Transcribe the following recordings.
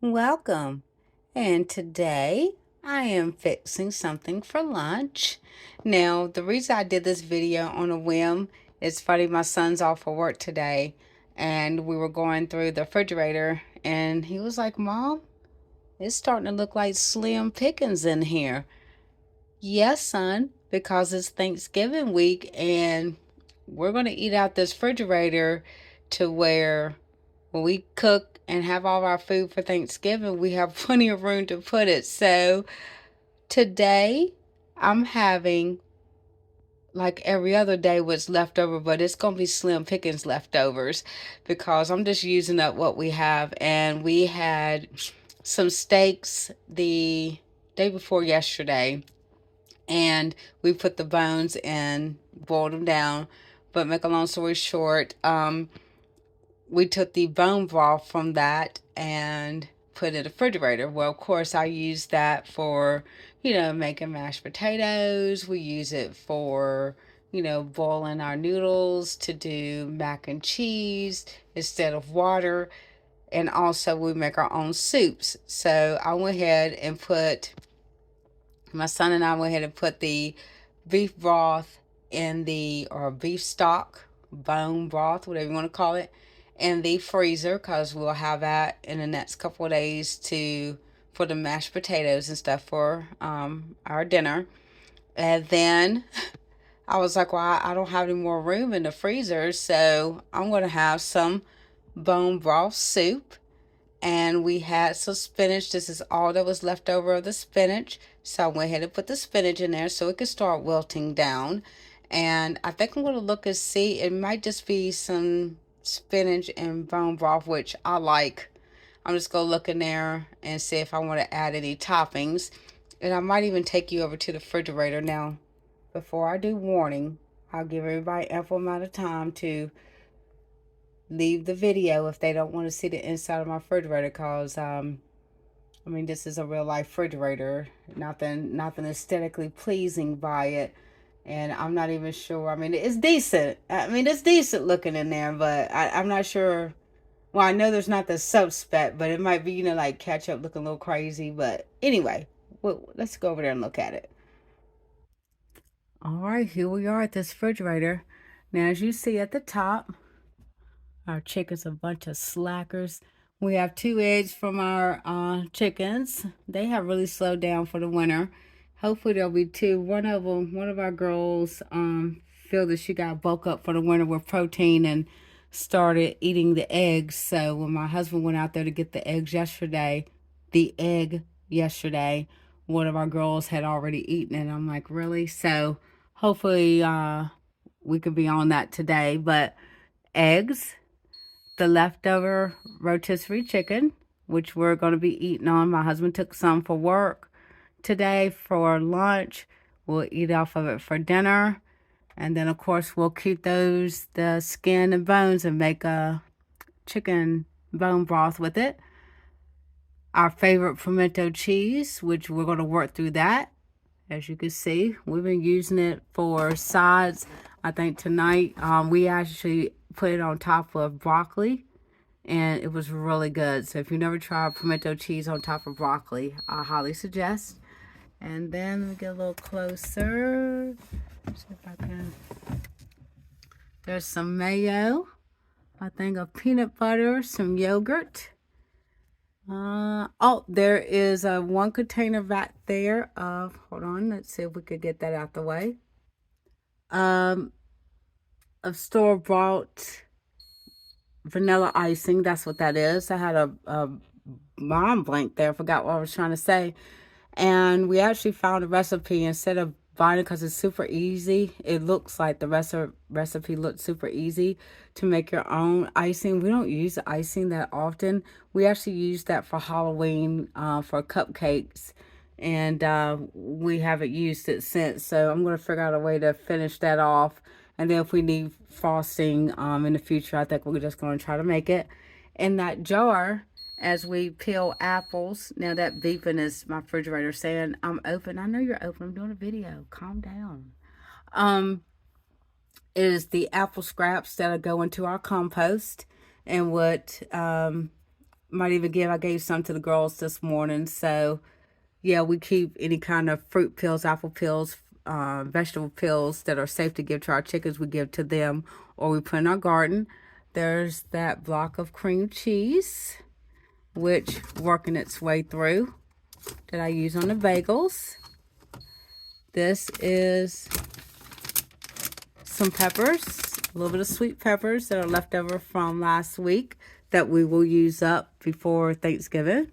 Welcome. And today I am fixing something for lunch. Now, the reason I did this video on a whim is funny. My son's off for work today, and we were going through the refrigerator, and he was like, Mom, it's starting to look like Slim Pickens in here. Yes, son, because it's Thanksgiving week, and we're going to eat out this refrigerator to where when we cook and have all our food for Thanksgiving, we have plenty of room to put it. So today I'm having like every other day what's left over, but it's going to be Slim Pickens leftovers because I'm just using up what we have. And we had some steaks the day before yesterday, and we put the bones in, boiled them down. But make a long story short, we took the bone broth from that and put it in the refrigerator. Well, of course, I use that for, making mashed potatoes. We use it for, boiling our noodles to do mac and cheese instead of water. And also, we make our own soups. So I went ahead and my son and I went ahead and put the beef broth or beef stock, bone broth, whatever you want to call it, in the freezer because we'll have that in the next couple of days for the mashed potatoes and stuff for our dinner. And then I was like, well, I don't have any more room in the freezer, so I'm going to have some bone broth soup. And we had some spinach. This is all that was left over of the spinach. So I went ahead and put the spinach in there so it could start wilting down. And I think I'm going to look and see. It might just be some spinach and bone broth, which I like. I'm just going to look in there and see if I want to add any toppings. And I might even take you over to the refrigerator. Now, before I do warning, I'll give everybody ample amount of time to leave the video if they don't want to see the inside of my refrigerator because this is a real life refrigerator. Nothing aesthetically pleasing by it, and I'm not even sure. It's decent. It's decent looking in there, but I'm not sure. Well, I know there's not the suspect, but it might be, like ketchup looking a little crazy. But anyway, let's go over there and look at it. All right, here we are at this refrigerator. Now, as you see at the top, our chicken's a bunch of slackers. We have 2 eggs from our chickens. They have really slowed down for the winter. Hopefully there'll be two. One of our girls feel that she got bulk up for the winter with protein and started eating the eggs. So when my husband went out there to get the eggs yesterday, one of our girls had already eaten it. I'm like, really? So hopefully we could be on that today. But eggs, the leftover rotisserie chicken, which we're going to be eating on. My husband took some for work today for lunch. We'll eat off of it for dinner. And then, of course, we'll keep the skin and bones, and make a chicken bone broth with it. Our favorite pimento cheese, which we're going to work through that. As you can see, we've been using it for sides. I think tonight we actually put it on top of broccoli, and it was really good. So if you never tried pimento cheese on top of broccoli, I highly suggest. And then we get a little closer. See if I can. There's some mayo, I think of peanut butter, some yogurt. Oh, there is one container back there of, hold on, let's see if we could get that out the way. Um, of store-bought vanilla icing. That's what that is. I had a mind blank there. I forgot what I was trying to say. And we actually found a recipe instead of buying it because it's super easy. It looks like the recipe looks super easy to make your own icing. We don't use icing that often. We actually use that for Halloween for cupcakes. And we haven't used it since. So I'm going to figure out a way to finish that off. And then if we need frosting in the future, I think we're just going to try to make it. In that jar, as we peel apples. Now that beeping is my refrigerator saying I'm open. I know you're open. I'm doing a video. Calm down. It is the apple scraps that'll go into our compost. And what Might even I gave some to the girls this morning. So yeah, we keep any kind of fruit peels, apple peels, vegetable peels that are safe to give to our chickens. We give to them, or we put in our garden. There's that block of cream cheese, which working its way through, that I use on the bagels. This is some peppers, a little bit of sweet peppers that are left over from last week that we will use up before Thanksgiving.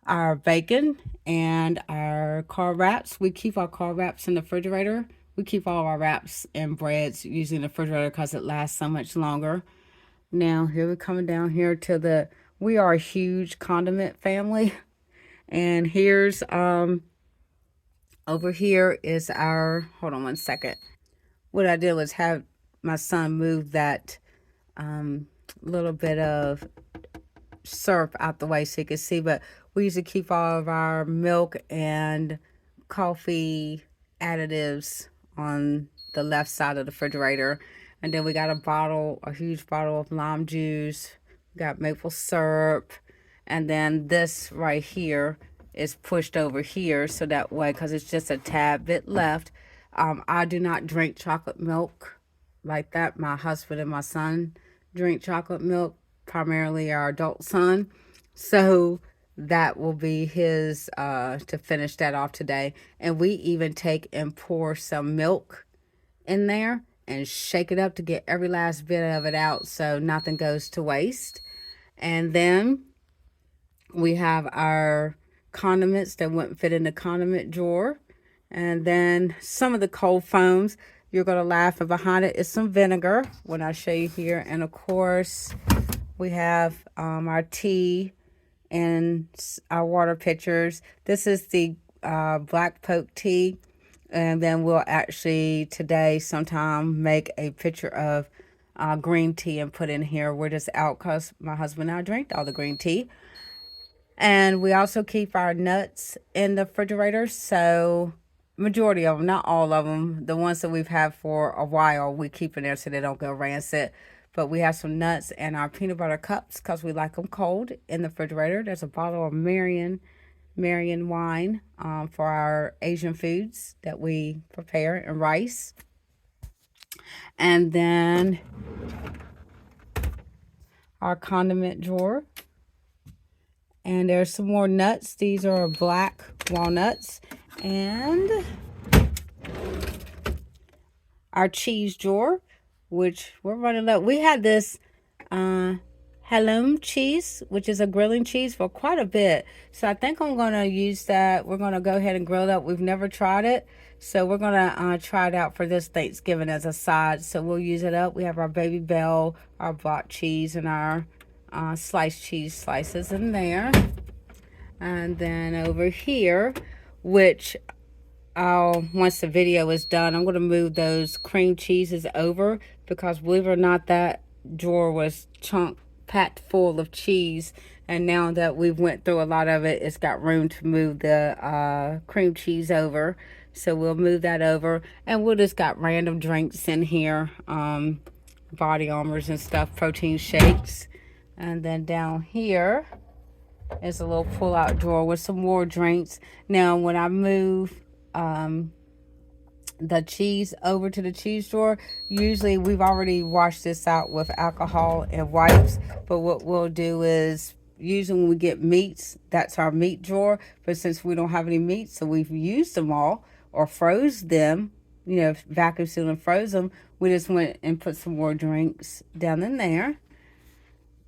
Our bacon and our car wraps. We keep our car wraps in the refrigerator. We keep all of our wraps and breads usually in the refrigerator because it lasts so much longer. Now, here we're coming down here to we are a huge condiment family. And here's, over here is our, hold on one second. What I did was have my son move that little bit of syrup out the way so you can see, but we usually keep all of our milk and coffee additives on the left side of the refrigerator. And then we got a huge bottle of lime juice, we got maple syrup, and then this right here is pushed over here so that way, because it's just a tad bit left. I do not drink chocolate milk like that. My husband and my son drink chocolate milk, primarily our adult son. So that will be his to finish that off today. And we even take and pour some milk in there and shake it up to get every last bit of it out so nothing goes to waste. And then we have our condiments that wouldn't fit in the condiment drawer. And then some of the cold foams, you're going to laugh, and behind it is some vinegar when I show you here. And of course, we have our tea and our water pitchers. This is the black poke tea. And then we'll actually today sometime make a pitcher of green tea and put in here. We're just out because my husband and I drank all the green tea. And we also keep our nuts in the refrigerator. So majority of them, not all of them, the ones that we've had for a while, we keep in there so they don't go rancid. But we have some nuts and our peanut butter cups because we like them cold in the refrigerator. There's a bottle of Marion wine for our Asian foods that we prepare, and rice. And then our condiment drawer. And there's some more nuts. These are black walnuts. And our cheese drawer, which we're running low. We had this halloum cheese, which is a grilling cheese, for quite a bit. So I think I'm going to use that. We're going to go ahead and grill that. We've never tried it. So we're going to try it out for this Thanksgiving as a side. So we'll use it up. We have our Baby Bell, our block cheese, and our sliced cheese slices in there. And then over here, which once the video is done, I'm going to move those cream cheeses over, because believe it or not, that drawer was packed full of cheese, and now that we've went through a lot of it, it's got room to move the cream cheese over. So we'll move that over, and we'll just got random drinks in here, body armors and stuff, protein shakes. And then down here is a little pull-out drawer with some more drinks. Now when I move the cheese over to the cheese drawer, usually we've already washed this out with alcohol and wipes, but what we'll do is usually when we get meats, that's our meat drawer. But since we don't have any meat, so we've used them all or froze them, you know, vacuum sealed and froze them, we just went and put some more drinks down in there.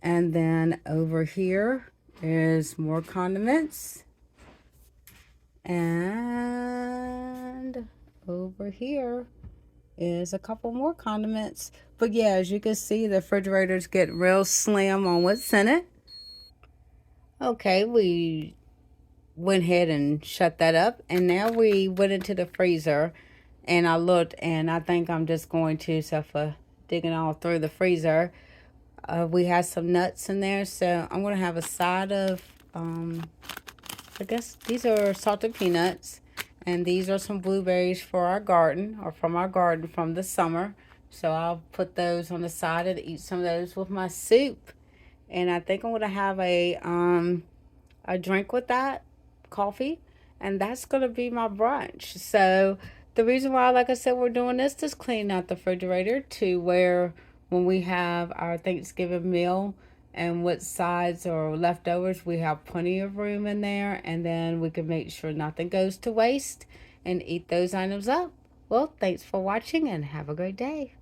And then over here is more condiments. And over here is a couple more condiments. But yeah, as you can see, the refrigerator's getting real slim on what's in it. Okay, we went ahead and shut that up. And now we went into the freezer. And I looked, and I think I'm just going to, so for digging all through the freezer, we had some nuts in there. So I'm going to have a side of, I guess these are salted peanuts. And these are some blueberries for our garden, or from our garden from the summer. So I'll put those on the side and eat some of those with my soup. And I think I'm gonna have a drink with that, coffee, and that's gonna be my brunch. So the reason why, like I said, we're doing this is cleaning out the refrigerator to where when we have our Thanksgiving meal and what sides or leftovers, we have plenty of room in there, and then we can make sure nothing goes to waste and eat those items up. Well, thanks for watching and have a great day.